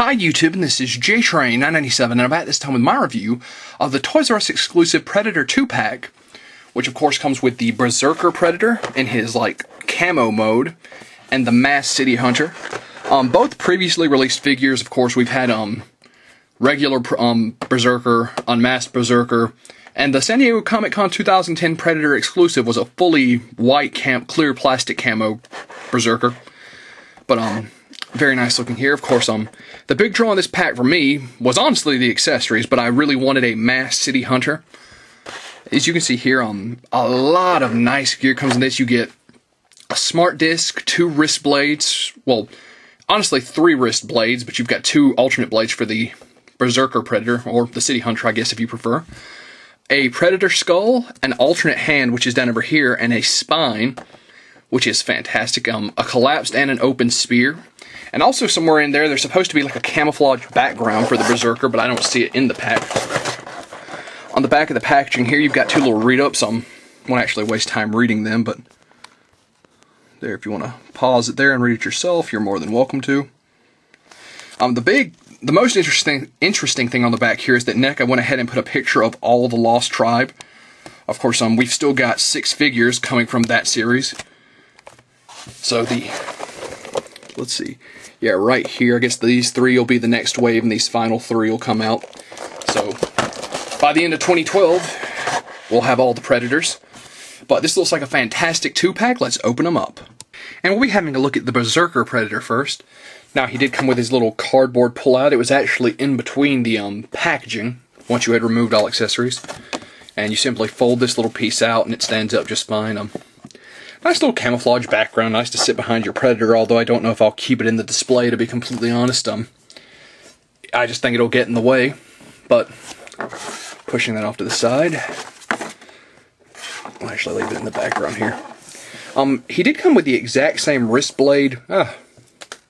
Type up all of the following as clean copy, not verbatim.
Hi YouTube, and this is JTrain997, and I'm back this time with my review of the Toys R Us exclusive Predator 2-pack, which of course comes with the Berserker Predator in his, camo mode, and the Mass City Hunter. Both previously released figures, of course, we've had, regular, Berserker, Unmasked Berserker, and the San Diego Comic-Con 2010 Predator exclusive was a fully white clear plastic camo Berserker. But, very nice looking here. Of course, the big draw in this pack for me was honestly the accessories, but I really wanted a Mass City Hunter. As you can see here, a lot of nice gear comes in this. You get a smart disc, 2 wrist blades, well, honestly 3 wrist blades, but you've got 2 alternate blades for the Berserker Predator, or the City Hunter, I guess, if you prefer. A Predator skull, an alternate hand, which is down over here, and a spine, which is fantastic. A collapsed and an open spear. And also somewhere in there, there's supposed to be like a camouflage background for the Berserker, but I don't see it in the pack. On the back of the packaging here, you've got 2 little read-ups. Won't actually waste time reading them, but there, if you want to pause it there and read it yourself, you're more than welcome to. The most interesting thing on the back here is that NECA went ahead and put a picture of all the Lost Tribe. Of course, we've still got 6 figures coming from that series. So let's see. Yeah, right here, I guess these 3 will be the next wave, and these final 3 will come out. So, by the end of 2012, we'll have all the Predators. But this looks like a fantastic 2-pack. Let's open them up. And we'll be having a look at the Berserker Predator first. Now, he did come with his little cardboard pullout. It was actually in between the packaging, once you had removed all accessories. And you simply fold this little piece out, and it stands up just fine. Nice little camouflage background, nice to sit behind your Predator, although I don't know if I'll keep it in the display, to be completely honest. I just think it'll get in the way, but pushing that off to the side. I'll actually leave it in the background here. He did come with the exact same wrist blade,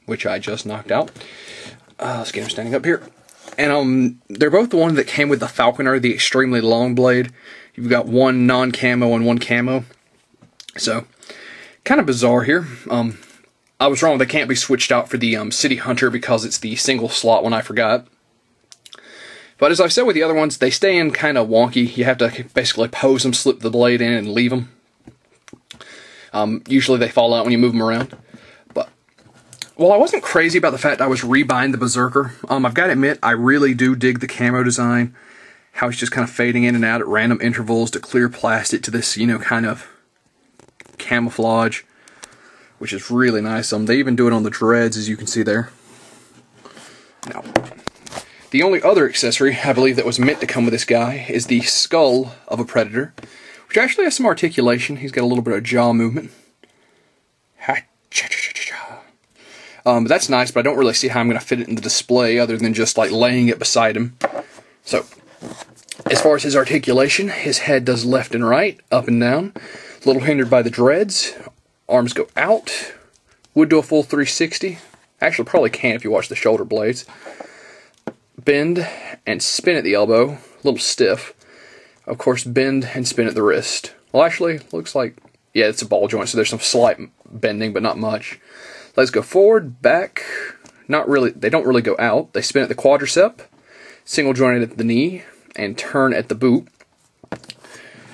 which I just knocked out. Let's get him standing up here. And they're both the one that came with the Falconer, the extremely long blade. You've got one non-camo and one camo. So, kind of bizarre here. I was wrong, they can't be switched out for the City Hunter because it's the single slot one, I forgot. But as I've said with the other ones, they stay in kind of wonky. You have to basically pose them, slip the blade in, and leave them. Usually they fall out when you move them around. But, well, I wasn't crazy about the fact I was rebuying the Berserker. I've got to admit, I really do dig the camo design. How it's just kind of fading in and out at random intervals to clear plastic to this, kind of camouflage, which is really nice. They even do it on the dreads, as you can see there. Now, the only other accessory I believe that was meant to come with this guy is the skull of a Predator, which actually has some articulation. He's got a little bit of jaw movement. That's nice, but I don't really see how I'm going to fit it in the display other than just laying it beside him. So, as far as his articulation, his head does left and right, up and down. A little hindered by the dreads. Arms go out. Would do a full 360. Actually, probably can if you watch the shoulder blades. Bend and spin at the elbow. A little stiff. Of course, bend and spin at the wrist. Well, actually, looks like, yeah, it's a ball joint, so there's some slight bending, but not much. Legs go forward, back. Not really. They don't really go out. They spin at the quadricep, single jointed at the knee, and turn at the boot.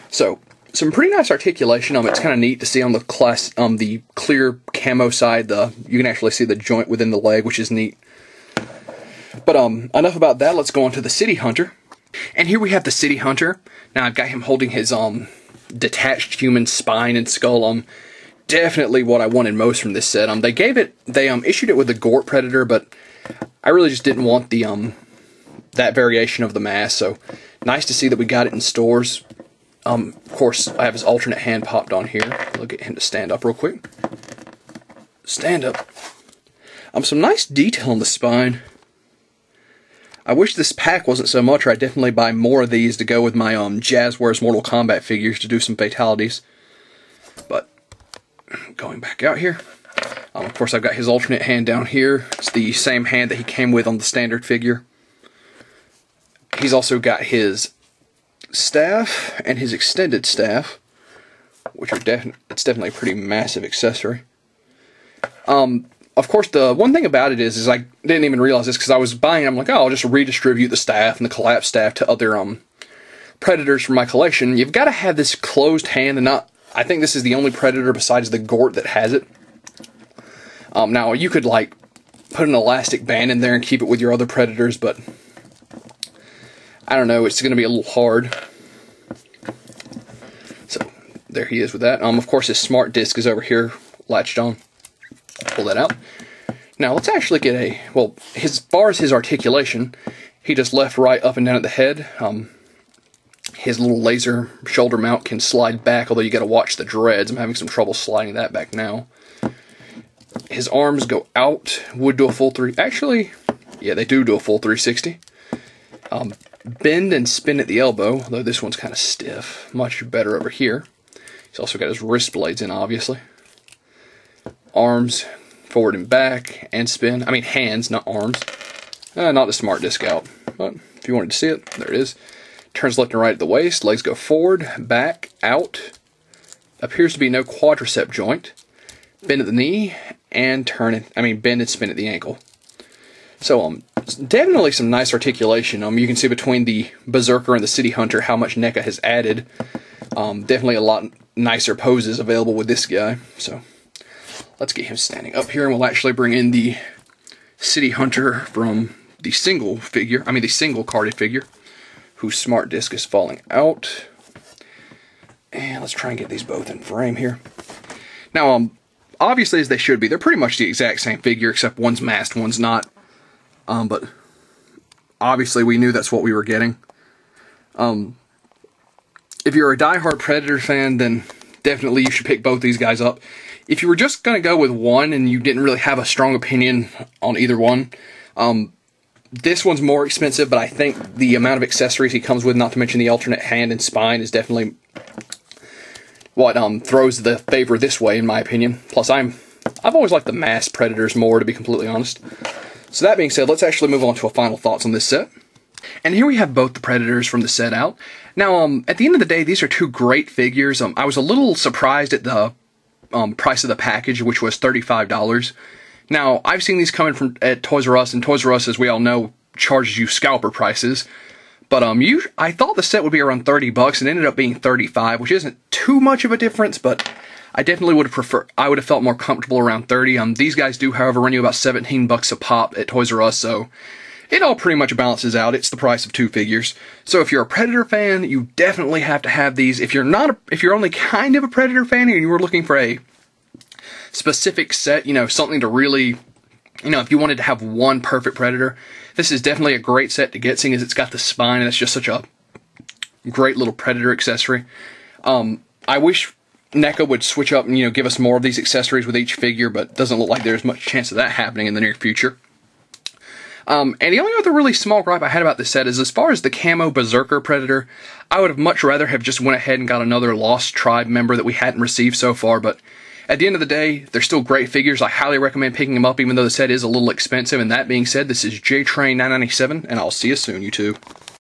So, some pretty nice articulation. It's kind of neat to see on the clear camo side. You can actually see the joint within the leg, which is neat. But enough about that. Let's go on to the City Hunter. And here we have the City Hunter. Now I've got him holding his detached human spine and skull. Definitely what I wanted most from this set. They issued it with the Gort Predator, but I really just didn't want the that variation of the mass. So nice to see that we got it in stores. Of course, I have his alternate hand popped on here. Look at him to stand up real quick. Stand up. Some nice detail on the spine. I wish this pack wasn't so much, or I'd definitely buy more of these to go with my Jazzwares Mortal Kombat figures to do some fatalities. But, going back out here. Of course, I've got his alternate hand down here. It's the same hand that he came with on the standard figure. He's also got his staff and his extended staff, which are it's definitely a pretty massive accessory. of course, the one thing about it is I didn't even realize this because I was buying it. I'm like, oh, I'll just redistribute the staff and the collapsed staff to other predators from my collection. You've got to have this closed hand, and not. I think this is the only predator besides the Gort that has it. Now you could like put an elastic band in there and keep it with your other predators, but I don't know. It's going to be a little hard. So there he is with that. Of course, his smart disc is over here latched on. Pull that out. Now let's actually get a, well, as far as his articulation, he does left, right, up, and down at the head. His little laser shoulder mount can slide back, although you got to watch the dreads. I'm having some trouble sliding that back now. His arms go out, would do a full actually, yeah, they do a full 360. Bend and spin at the elbow, though this one's kind of stiff. Much better over here. He's also got his wrist blades in, obviously. Arms forward and back, and spin. I mean hands, not arms. Not the smart disc out, but if you wanted to see it, there it is. Turns left and right at the waist, legs go forward, back, out. Appears to be no quadricep joint. Bend at the knee, and bend and spin at the ankle. So, definitely some nice articulation. You can see between the Berserker and the City Hunter how much NECA has added. Definitely a lot nicer poses available with this guy. So, let's get him standing up here, and we'll actually bring in the City Hunter from the single carded figure, whose smart disc is falling out. And let's try and get these both in frame here. Now, obviously, as they should be, they're pretty much the exact same figure, except one's masked, one's not. But obviously, we knew that's what we were getting. If you're a diehard Predator fan, then definitely you should pick both these guys up. If you were just going to go with one and you didn't really have a strong opinion on either one, this one's more expensive, but I think the amount of accessories he comes with, not to mention the alternate hand and spine, is definitely what throws the favor this way, in my opinion. Plus, I've always liked the masked Predators more, to be completely honest. So that being said, let's actually move on to a final thoughts on this set. And here we have both the Predators from the set out. Now, at the end of the day, these are two great figures. I was a little surprised at the price of the package, which was $35. Now, I've seen these coming from at Toys R Us, and Toys R Us, as we all know, charges you scalper prices. But I thought the set would be around $30, and it ended up being $35, which isn't too much of a difference, but I definitely would have preferred. I would have felt more comfortable around $30. These guys do, however, run you about $17 a pop at Toys R Us, so it all pretty much balances out. It's the price of two figures. So if you're a Predator fan, you definitely have to have these. If you're not, if you're only kind of a Predator fan and you were looking for a specific set, something to really, if you wanted to have one perfect Predator, this is definitely a great set to get, seeing as it's got the spine and it's just such a great little Predator accessory. I wish NECA would switch up and, give us more of these accessories with each figure, but it doesn't look like there's much chance of that happening in the near future. And the only other really small gripe I had about this set is, as far as the camo Berserker Predator, I would have much rather have just went ahead and got another Lost Tribe member that we hadn't received so far, but at the end of the day, they're still great figures. I highly recommend picking them up, even though the set is a little expensive. And that being said, this is JTrain997, and I'll see you soon, YouTube.